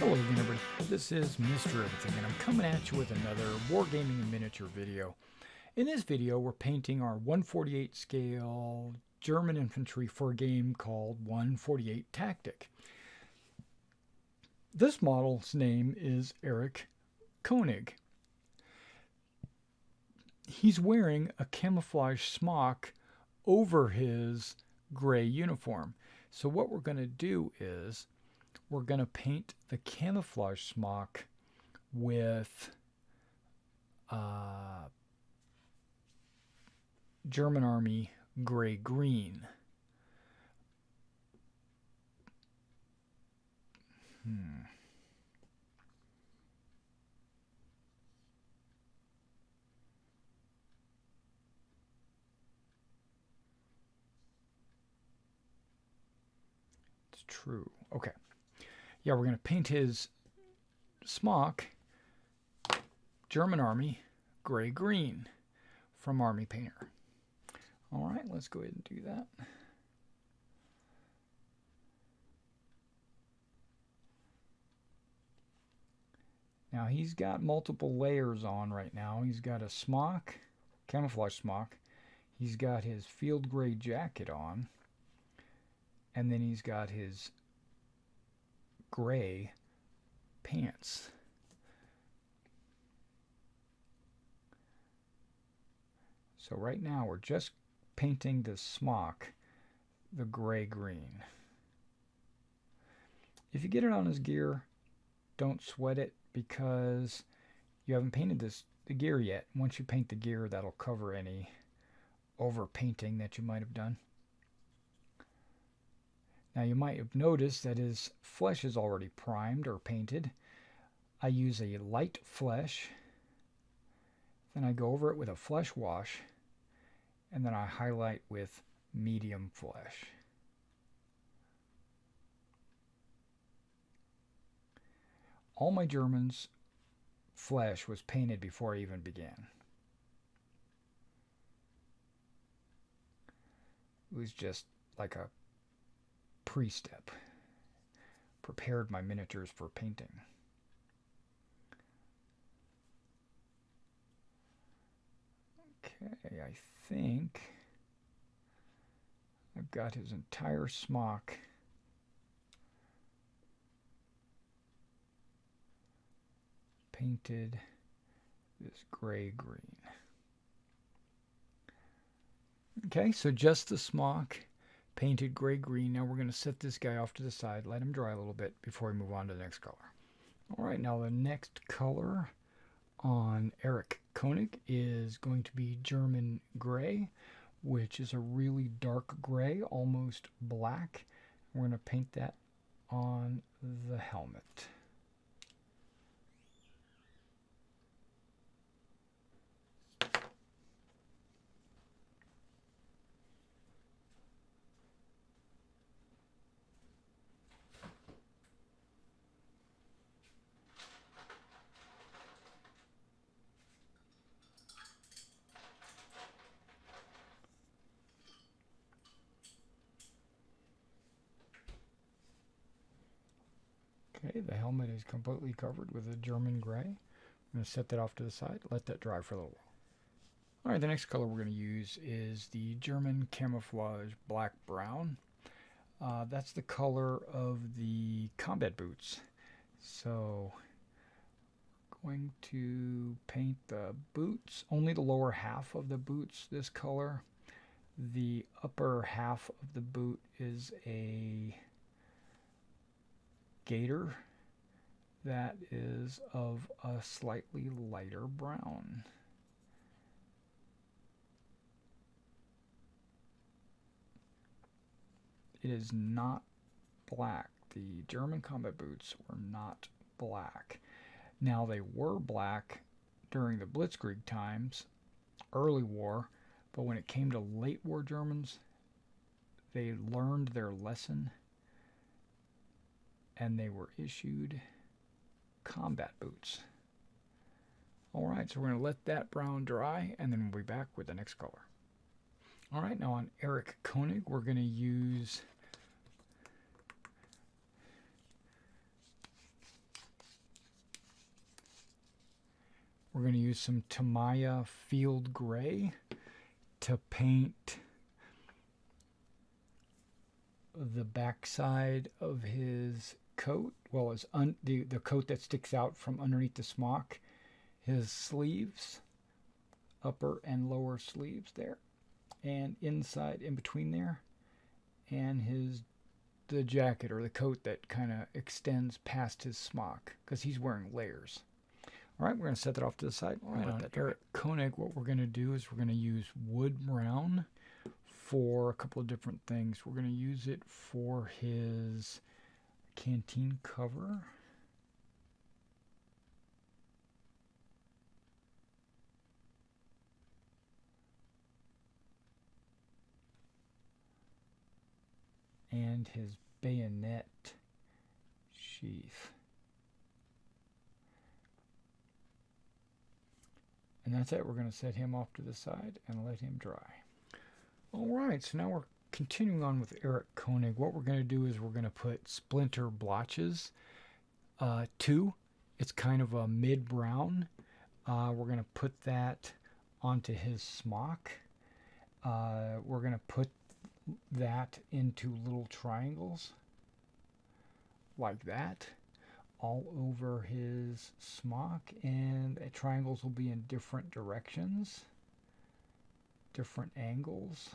Hello again, everybody. This is Mr. Everything, and I'm coming at you with another Wargaming and miniature video. In this video, we're painting our 1/48 scale German infantry for a game called 1/48 Tactic. This model's name is Eric Koenig. He's wearing a camouflage smock over his gray uniform. So what we're going to do is we're going to paint the camouflage smock with German Army gray-green. It's true. Okay. Yeah, we're going to paint his smock German Army gray-green from Army Painter. All right, let's go ahead and do that. Now he's got multiple layers on right now. He's got a smock, camouflage smock. He's got his field gray jacket on. And then he's got his gray pants. So right now we're just painting the smock the gray-green. If you get it on his gear, don't sweat it because you haven't painted the gear yet. Once you paint the gear, that'll cover any over painting that you might have done. Now you might have noticed that his flesh is already primed or painted. I use a light flesh, then I go over it with a flesh wash, and then I highlight with medium flesh. All my Germans' flesh was painted before I even began. It was just like a pre-step. Prepared my miniatures for painting. Okay, I think I've got his entire smock painted this gray-green. Okay, so just the smock painted gray-green. Now we're going to set this guy off to the side, let him dry a little bit before we move on to the next color. All right, now the next color on Eric Koenig is going to be German gray, which is a really dark gray, almost black. We're going to paint that on the helmet. Okay, the helmet is completely covered with a German gray. I'm going to set that off to the side, let that dry for a little while. All right, the next color we're going to use is the German camouflage black-brown. That's the color of the combat boots. So, we're going to paint the boots, only the lower half of the boots this color. The upper half of the boot is a gator that is of a slightly lighter brown. It is not black. The German combat boots were not black. Now they were black during the Blitzkrieg times, early war, but when it came to late war Germans, they learned their lesson and they were issued combat boots. Alright, so we're going to let that brown dry and then we'll be back with the next color. Alright, now on Eric Koenig we're going to use We're going to use some Tamiya Field Gray to paint the backside of his coat. Well, the coat that sticks out from underneath the smock, his sleeves, upper and lower sleeves there, and inside in between there, and the jacket or the coat that kind of extends past his smock because he's wearing layers. All right, we're going to set that off to the side. All right, on Eric Koenig, what we're going to do is we're going to use wood brown for a couple of different things. We're going to use it for his canteen cover. And his bayonet sheath. And that's it. We're going to set him off to the side and let him dry. All right, so now we're continuing on with Eric Koenig. What we're going to do is we're going to put Splinter blotches 2. It's kind of a mid-brown. We're going to put that onto his smock. We're going to put that into little triangles like that all over his smock, and the triangles will be in different directions, different angles.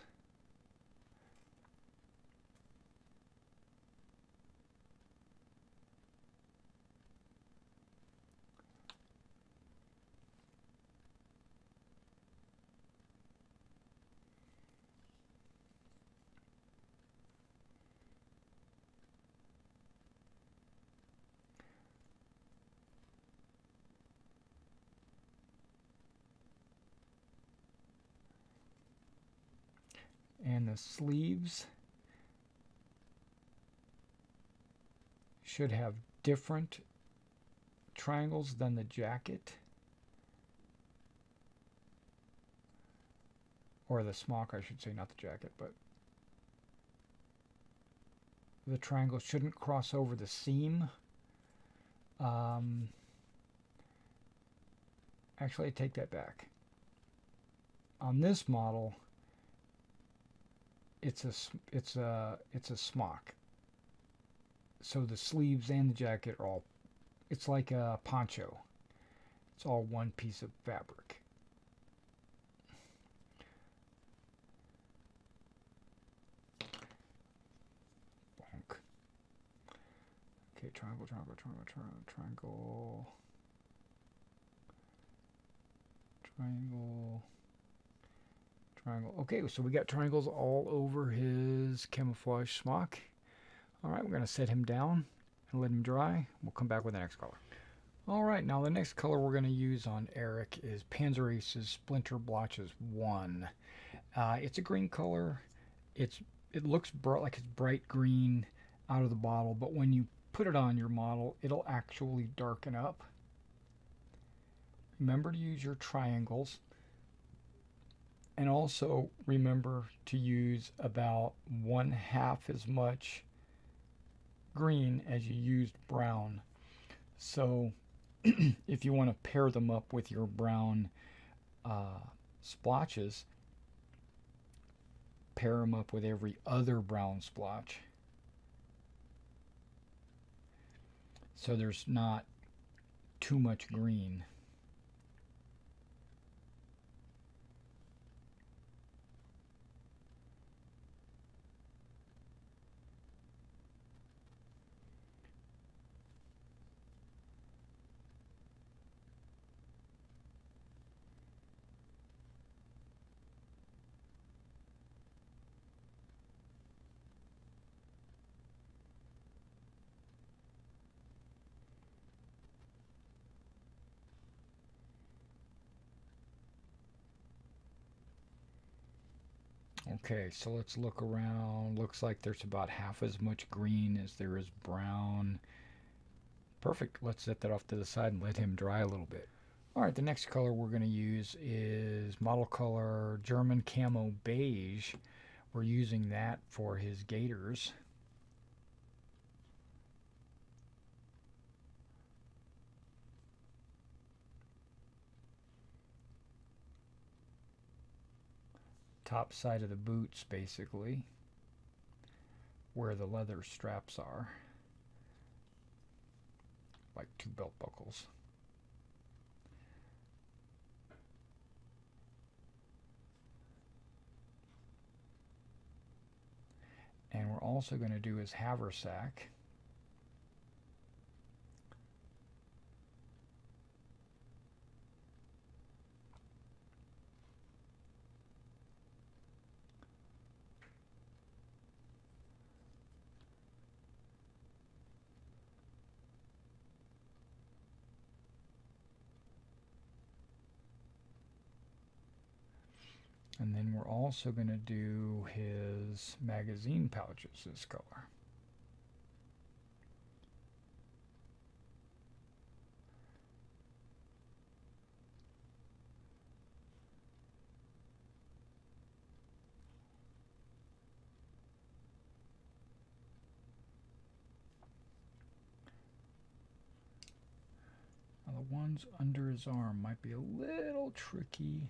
And the sleeves should have different triangles than the jacket or the smock, I should say, not the jacket, but the triangle shouldn't cross over the seam. Actually, I take that back. On this model, it's a smock. So the sleeves and the jacket are all, it's like a poncho. It's all one piece of fabric. Bonk. Okay, triangle, triangle, triangle, triangle, triangle, triangle. Okay, so we got triangles all over his camouflage smock. All right, we're going to set him down and let him dry. We'll come back with the next color. All right, now the next color we're going to use on Eric is Panzer Ace's Splinter Blotches 1. It's a green color. It looks like it's bright green out of the bottle, but when you put it on your model, it'll actually darken up. Remember to use your triangles. And also remember to use about 1/2 as much green as you used brown. So if you want to pair them up with your brown splotches, pair them up with every other brown splotch, so there's not too much green. Okay, so let's look around. Looks like there's about half as much green as there is brown. Perfect. Let's set that off to the side and let him dry a little bit. All right, the next color we're going to use is model color German Camo Beige. We're using that for his gaiters. top side of the boots, basically, where the leather straps are, like 2 belt buckles. And we're also going to do his haversack. And then we're also going to do his magazine pouches this color. Now the ones under his arm might be a little tricky.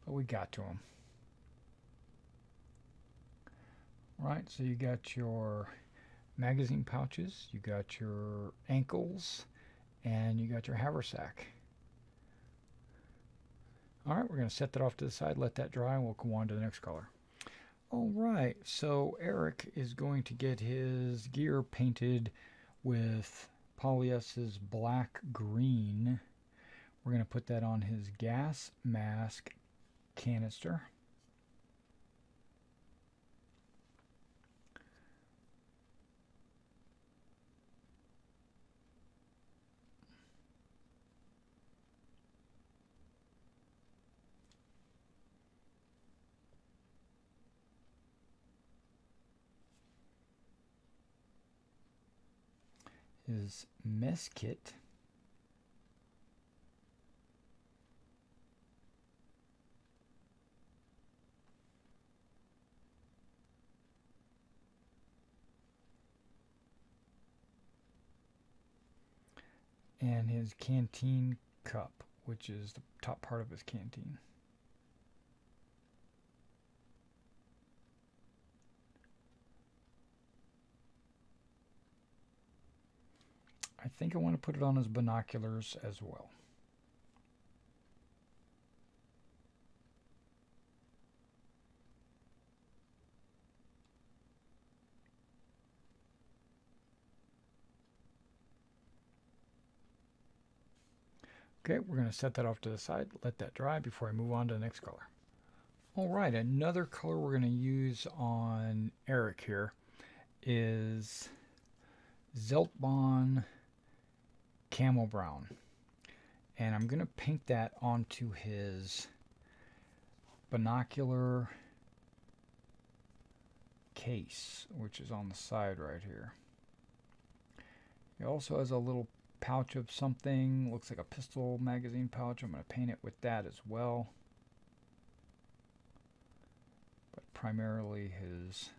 But we got to him. Right, so you got your magazine pouches, you got your ankles, and you got your haversack. Alright, we're going to set that off to the side, let that dry, and we'll go on to the next color. Alright, so Eric is going to get his gear painted with Polyes's black green. We're going to put that on his gas mask canister. His mess kit. And his canteen cup, which is the top part of his canteen. I think I want to put it on his binoculars as well. Okay, we're going to set that off to the side, let that dry before I move on to the next color. Alright, another color we're going to use on Eric here is Zeltbahn Camel Brown. And I'm going to paint that onto his binocular case, which is on the side right here. He also has a little pouch of something, looks like a pistol magazine pouch. I'm going to paint it with that as well. But primarily his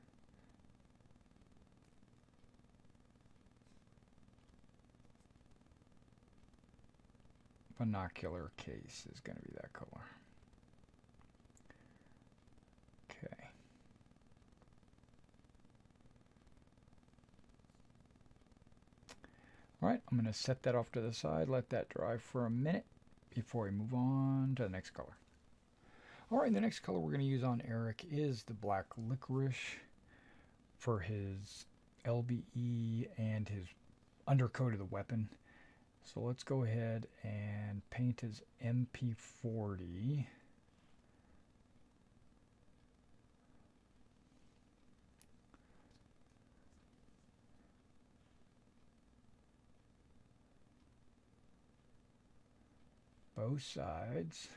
binocular case is going to be that color. Okay. Alright, I'm going to set that off to the side, let that dry for a minute before we move on to the next color. Alright, the next color we're going to use on Eric is the black licorice for his LBE and his undercoat of the weapon. So let's go ahead and paint his MP40. Both sides.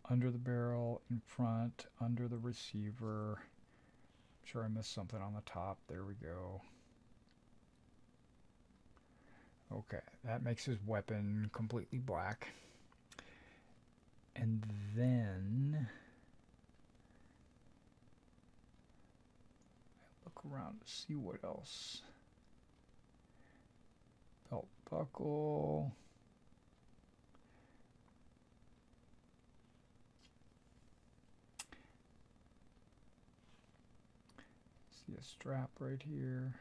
Under the barrel, in front, under the receiver. I'm sure I missed something on the top. There we go. Okay, that makes his weapon completely black. And then look around to see what else. Belt buckle. See a strap right here.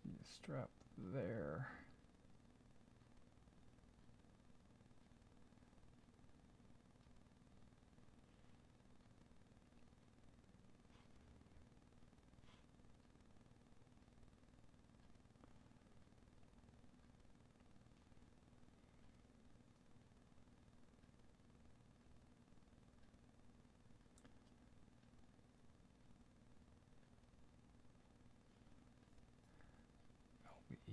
See a strap there.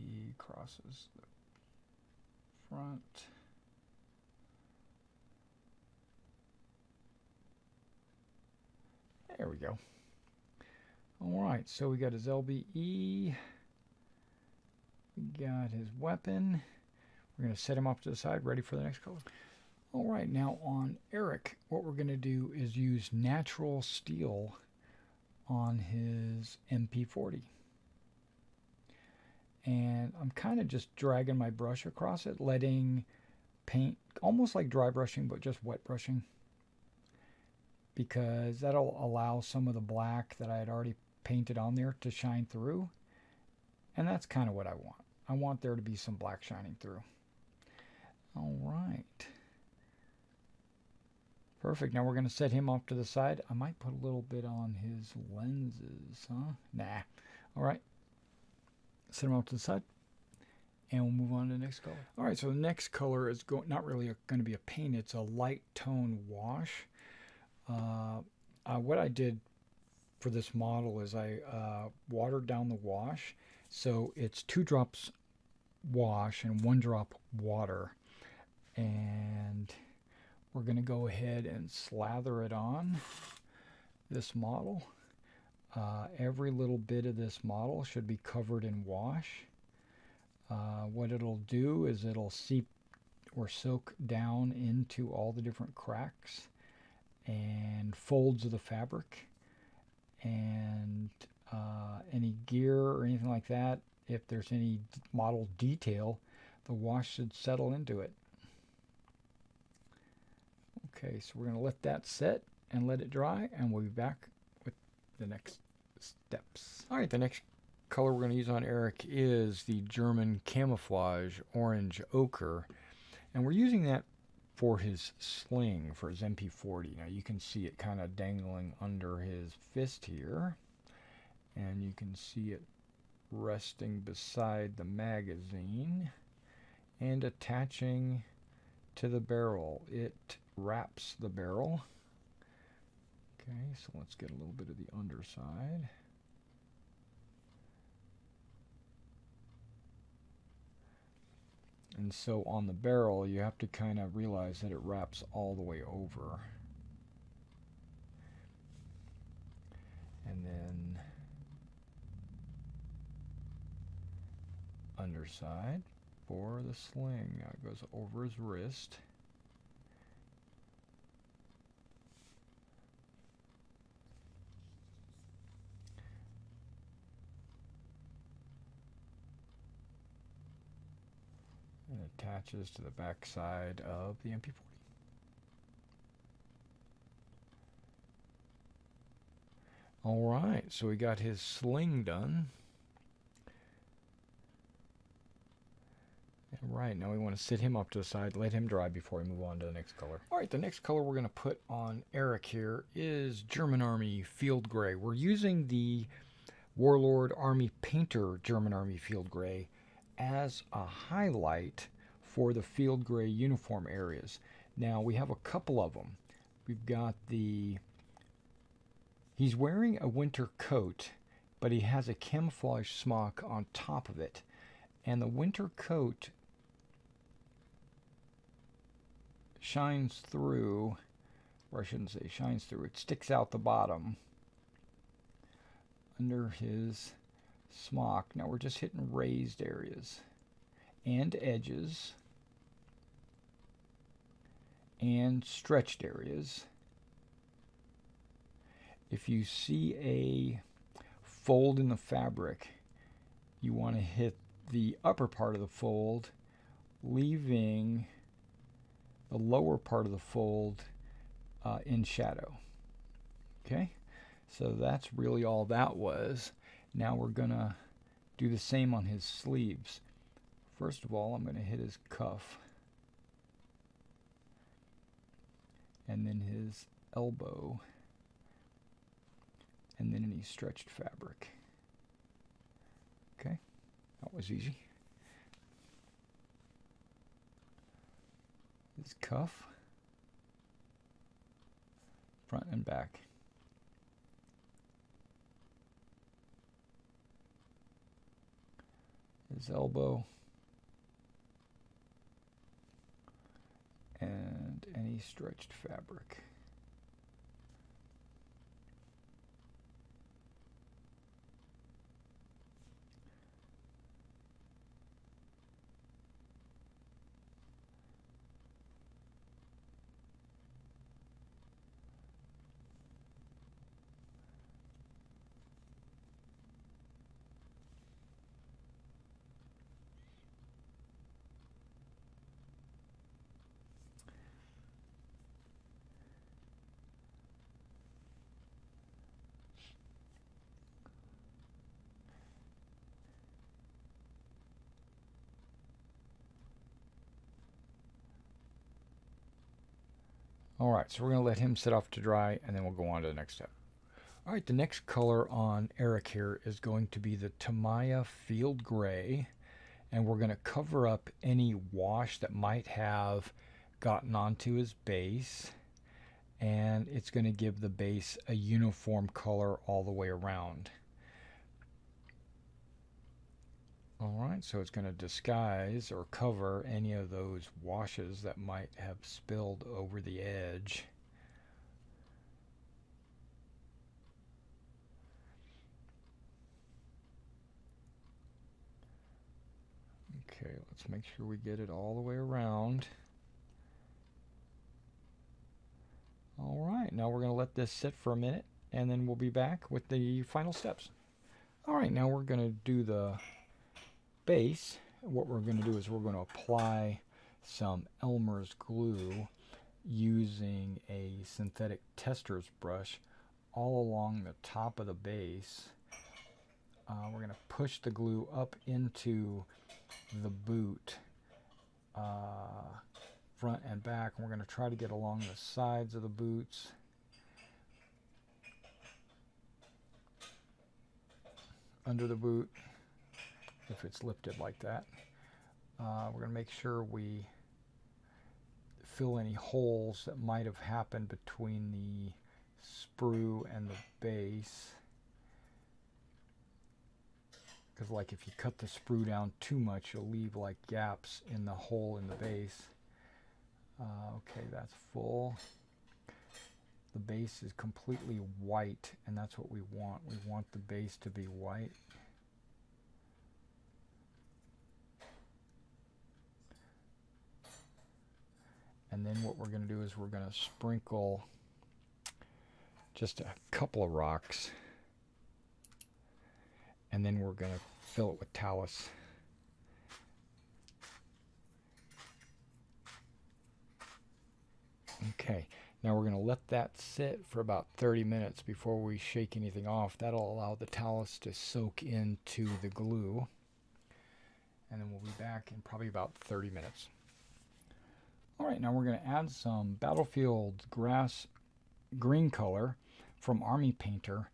E crosses the front. There we go. All right, so we got his LBE. We got his weapon. We're going to set him off to the side, ready for the next color. All right, now on Eric, what we're going to do is use natural steel on his MP40. And I'm kind of just dragging my brush across it, letting paint, almost like dry brushing, but just wet brushing. Because that'll allow some of the black that I had already painted on there to shine through. And that's kind of what I want. I want there to be some black shining through. All right. Perfect. Now we're going to set him off to the side. I might put a little bit on his lenses, huh? Nah. All right. Set him off to the side. And we'll move on to the next color. All right, so the next color is not really going to be a paint. It's a light tone wash. What I did for this model is I watered down the wash. So it's 2 drops wash and 1 drop water. And we're going to go ahead and slather it on this model. Every little bit of this model should be covered in wash. What it'll do is it'll seep or soak down into all the different cracks and folds of the fabric, and any gear or anything like that. If there's any model detail, the wash should settle into it. Okay, so we're going to let that set and let it dry, and we'll be back with the next steps. All right, the next color we're going to use on Eric is the German camouflage orange ochre, and we're using that for his sling, for his MP40. Now you can see it kind of dangling under his fist here, and you can see it resting beside the magazine and attaching to the barrel. It wraps the barrel. Okay, so let's get a little bit of the underside. And so on the barrel, you have to kind of realize that it wraps all the way over. And then underside for the sling. Now it goes over his wrist. And attaches to the back side of the MP40. All right, so we got his sling done. And right, now we want to sit him up to the side, let him dry before we move on to the next color. All right, the next color we're going to put on Eric here is German Army Field Gray. We're using the Warlord Army Painter German Army Field Gray as a highlight for the field gray uniform areas. Now we have a couple of them. We've got he's wearing a winter coat, but he has a camouflage smock on top of it. And the winter coat shines through or I shouldn't say shines through, it sticks out the bottom under his smock. Now we're just hitting raised areas and edges and stretched areas. If you see a fold in the fabric, you want to hit the upper part of the fold, leaving the lower part of the fold in shadow. Okay, so that's really all that was. Now we're gonna do the same on his sleeves. First of all, I'm gonna hit his cuff, and then his elbow, and then any stretched fabric. Okay, that was easy. His cuff, front and back. His elbow, and any stretched fabric. Alright, so we're going to let him sit off to dry, and then we'll go on to the next step. Alright, the next color on Eric here is going to be the Tamiya Field Gray, and we're going to cover up any wash that might have gotten onto his base, and it's going to give the base a uniform color all the way around. Alright, so it's going to disguise or cover any of those washes that might have spilled over the edge. Okay, let's make sure we get it all the way around. Alright, now we're going to let this sit for a minute, and then we'll be back with the final steps. Alright, now we're going to do the base. What we're going to do is we're going to apply some Elmer's glue using a synthetic tester's brush all along the top of the base. We're going to push the glue up into the boot, front and back, and we're going to try to get along the sides of the boots, under the boot, if it's lifted like that. We're going to make sure we fill any holes that might have happened between the sprue and the base. Because like if you cut the sprue down too much, you'll leave like gaps in the hole in the base. Okay, that's full. The base is completely white, and that's what we want. We want the base to be white. And then what we're going to do is we're going to sprinkle just a couple of rocks, and then we're going to fill it with talus. Okay, now we're going to let that sit for about 30 minutes before we shake anything off. That'll allow the talus to soak into the glue, and then we'll be back in probably about 30 minutes. Alright, now we're going to add some Battlefield Grass green color from Army Painter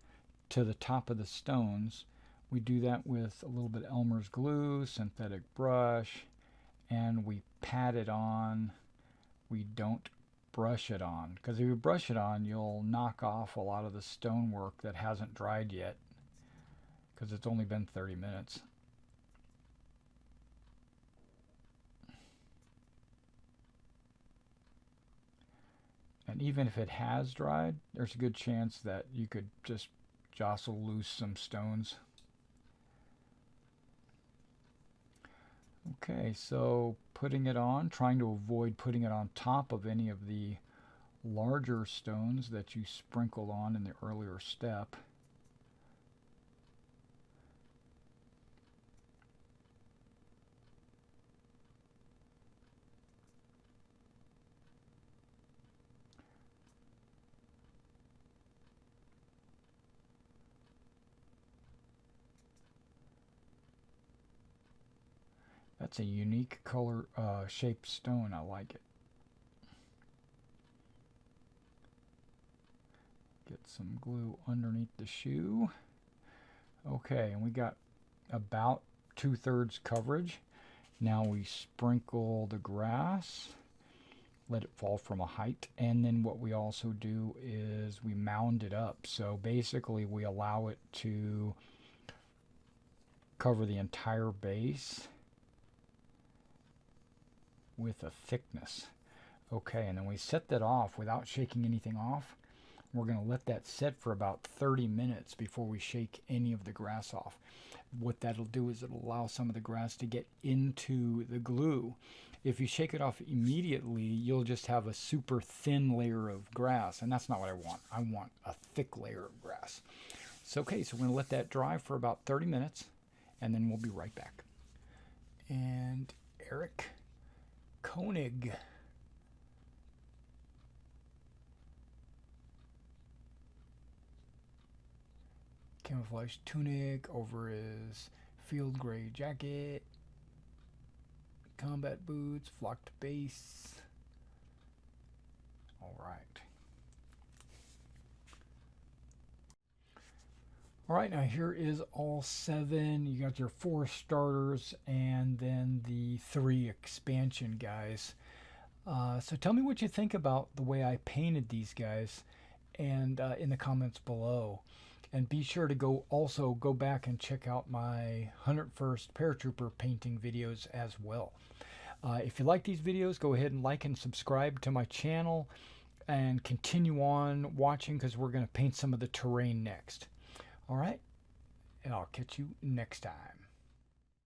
to the top of the stones. We do that with a little bit of Elmer's glue, synthetic brush, and we pat it on. We don't brush it on, because if you brush it on, you'll knock off a lot of the stonework that hasn't dried yet, because it's only been 30 minutes. And even if it has dried, there's a good chance that you could just jostle loose some stones. Okay, so putting it on, trying to avoid putting it on top of any of the larger stones that you sprinkled on in the earlier step. That's a unique color shaped stone. I like it. Get some glue underneath the shoe. Okay, and we got about 2/3 coverage. Now we sprinkle the grass, let it fall from a height, and then what we also do is we mound it up. So basically we allow it to cover the entire base with a thickness. Okay, and then we set that off without shaking anything off. We're going to let that set for about 30 minutes before we shake any of the grass off. What that'll do is it'll allow some of the grass to get into the glue. If you shake it off immediately, you'll just have a super thin layer of grass, and that's not what I want. I want a thick layer of grass. So, okay, so we're going to let that dry for about 30 minutes, and then we'll be right back. And Eric Koenig. Camouflage tunic over his field gray jacket, combat boots, flocked base. All right. All right, now here is all 7. You got your 4 starters and then the 3 expansion guys. So tell me what you think about the way I painted these guys, and in the comments below. And be sure to also go back and check out my 101st Paratrooper painting videos as well. If you like these videos, go ahead and like and subscribe to my channel and continue on watching, because we're going to paint some of the terrain next. All right, and I'll catch you next time.